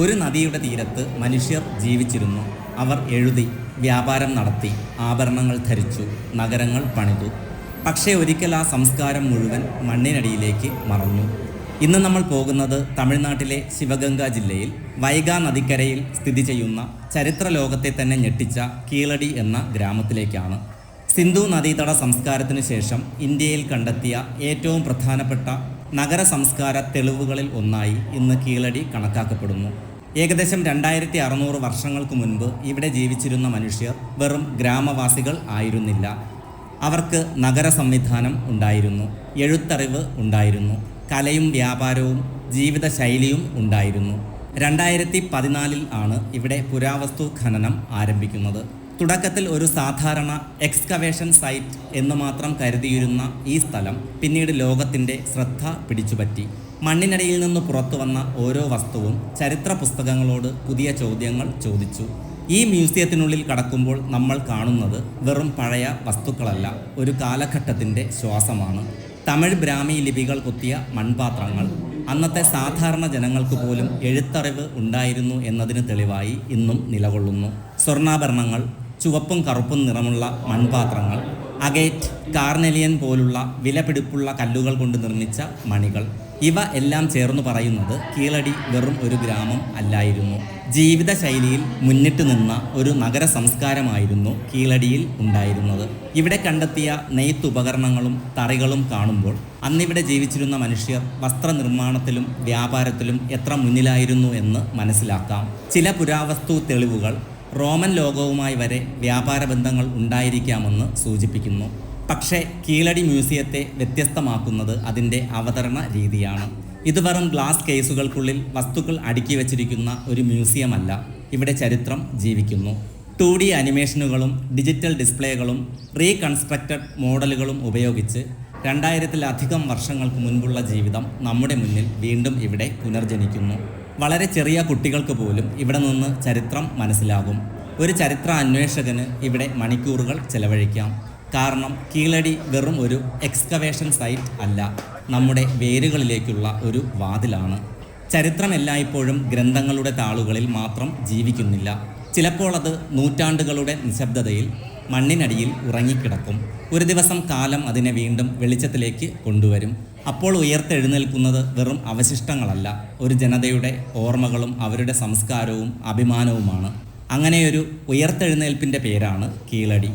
ഒരു നദിയുടെ തീരത്ത് മനുഷ്യർ ജീവിച്ചിരുന്നു. അവർ എഴുതി, വ്യാപാരം നടത്തി, ആഭരണങ്ങൾ ധരിച്ചു, നഗരങ്ങൾ പണിതു. പക്ഷേ ഒരിക്കൽ ആ സംസ്കാരം മുഴുവൻ മണ്ണിനടിയിലേക്ക് മറഞ്ഞു. ഇന്ന് നമ്മൾ പോകുന്നത് തമിഴ്നാട്ടിലെ ശിവഗംഗ ജില്ലയിൽ വൈഗാ നദിക്കരയിൽ സ്ഥിതി ചെയ്യുന്ന ചരിത്ര ലോകത്തെ തന്നെ ഞെട്ടിച്ച കീളടി എന്ന ഗ്രാമത്തിലേക്കാണ്. സിന്ധു നദീതട സംസ്കാരത്തിനു ശേഷം ഇന്ത്യയിൽ കണ്ടെത്തിയ ഏറ്റവും പ്രധാനപ്പെട്ട നഗര സംസ്കാര തെളിവുകളിൽ ഒന്നായി ഇന്ന് കീളടി കണക്കാക്കപ്പെടുന്നു. ഏകദേശം 2600 വർഷങ്ങൾക്ക് മുൻപ് ഇവിടെ ജീവിച്ചിരുന്ന മനുഷ്യർ വെറും ഗ്രാമവാസികൾ ആയിരുന്നില്ല. അവർക്ക് നഗര സംവിധാനം ഉണ്ടായിരുന്നു, എഴുത്തറിവ് ഉണ്ടായിരുന്നു, കലയും വ്യാപാരവും ജീവിതശൈലിയും ഉണ്ടായിരുന്നു. 2014 ആണ് ഇവിടെ പുരാവസ്തു ഖനനം ആരംഭിക്കുന്നത്. തുടക്കത്തിൽ ഒരു സാധാരണ എക്സ്കവേഷൻ സൈറ്റ് എന്ന് മാത്രം കരുതിയിരുന്ന ഈ സ്ഥലം പിന്നീട് ലോകത്തിൻ്റെ ശ്രദ്ധ പിടിച്ചുപറ്റി. മണ്ണിനടിയിൽ നിന്ന് പുറത്തു വന്ന ഓരോ വസ്തുവും ചരിത്ര പുസ്തകങ്ങളോട് പുതിയ ചോദ്യങ്ങൾ ചോദിച്ചു. ഈ മ്യൂസിയത്തിനുള്ളിൽ കടക്കുമ്പോൾ നമ്മൾ കാണുന്നത് വെറും പഴയ വസ്തുക്കളല്ല, ഒരു കാലഘട്ടത്തിൻ്റെ ശ്വാസമാണ്. തമിഴ് ബ്രാഹ്മി ലിപികൾ കുത്തിയ മൺപാത്രങ്ങൾ, അന്നത്തെ സാധാരണ ജനങ്ങൾക്ക് പോലും എഴുത്തറിവ് ഉണ്ടായിരുന്നു എന്നതിന് തെളിവായി ഇന്നും നിലകൊള്ളുന്നു. സ്വർണ്ണാഭരണങ്ങൾ, ചുവപ്പും കറുപ്പും നിറമുള്ള മൺപാത്രങ്ങൾ, അഗേറ്റ്, കാർനെലിയൻ പോലുള്ള വിലപിടിപ്പുള്ള കല്ലുകൾ കൊണ്ട് നിർമ്മിച്ച മണികൾ, ഇവ എല്ലാം ചേർന്ന് പറയുന്നത് കീളടി വെറും ഒരു ഗ്രാമം അല്ലായിരുന്നു. ജീവിതശൈലിയിൽ മുന്നിട്ട് നിന്ന ഒരു നഗര സംസ്കാരമായിരുന്നു കീളടിയിൽ ഉണ്ടായിരുന്നത്. ഇവിടെ കണ്ടെത്തിയ നെയ്ത്തുപകരണങ്ങളും തറികളും കാണുമ്പോൾ അന്നിവിടെ ജീവിച്ചിരുന്ന മനുഷ്യർ വസ്ത്രനിർമ്മാണത്തിലും വ്യാപാരത്തിലും എത്ര മുന്നിലായിരുന്നു എന്ന് മനസ്സിലാക്കാം. ചില പുരാവസ്തു തെളിവുകൾ റോമൻ ലോകവുമായി വരെ വ്യാപാര ബന്ധങ്ങൾ ഉണ്ടായിരിക്കാമെന്ന് സൂചിപ്പിക്കുന്നു. പക്ഷേ കീളടി മ്യൂസിയത്തെ വ്യത്യസ്തമാക്കുന്നത് അതിൻ്റെ അവതരണ രീതിയാണ്. ഇത് വെറും ഗ്ലാസ് കേസുകൾക്കുള്ളിൽ വസ്തുക്കൾ അടുക്കി വച്ചിരിക്കുന്ന ഒരു മ്യൂസിയമല്ല. ഇവിടെ ചരിത്രം ജീവിക്കുന്നു. 2D അനിമേഷനുകളും ഡിജിറ്റൽ ഡിസ്പ്ലേകളും റീകൺസ്ട്രക്റ്റഡ് മോഡലുകളും ഉപയോഗിച്ച് 2000-ലധികം വർഷങ്ങൾക്ക് മുൻപുള്ള ജീവിതം നമ്മുടെ മുന്നിൽ വീണ്ടും ഇവിടെ പുനർജനിക്കുന്നു. വളരെ ചെറിയ കുട്ടികൾക്ക് പോലും ഇവിടെ നിന്ന് ചരിത്രം മനസ്സിലാകും. ഒരു ചരിത്ര അന്വേഷകന് ഇവിടെ മണിക്കൂറുകൾ ചെലവഴിക്കാം. കാരണം കീളടി വെറും ഒരു എക്സ്കവേഷൻ സൈറ്റ് അല്ല, നമ്മുടെ വേരുകളിലേക്കുള്ള ഒരു വാതിലാണ്. ചരിത്രം എല്ലായ്പ്പോഴും ഗ്രന്ഥങ്ങളുടെ താളുകളിൽ മാത്രം ജീവിക്കുന്നില്ല. ചിലപ്പോൾ അത് നൂറ്റാണ്ടുകളുടെ നിശബ്ദതയിൽ മണ്ണിനടിയിൽ ഉറങ്ങിക്കിടക്കും. ഒരു ദിവസം കാലം അതിനെ വീണ്ടും വെളിച്ചത്തിലേക്ക് കൊണ്ടുവരും. അപ്പോൾ ഉയർത്തെഴുന്നേൽക്കുന്നത് വെറും അവശിഷ്ടങ്ങളല്ല, ഒരു ജനതയുടെ ഓർമ്മകളും അവരുടെ സംസ്കാരവും അഭിമാനവുമാണ്. അങ്ങനെയൊരു ഉയർത്തെഴുന്നേൽപ്പിൻ്റെ പേരാണ് കീളടി.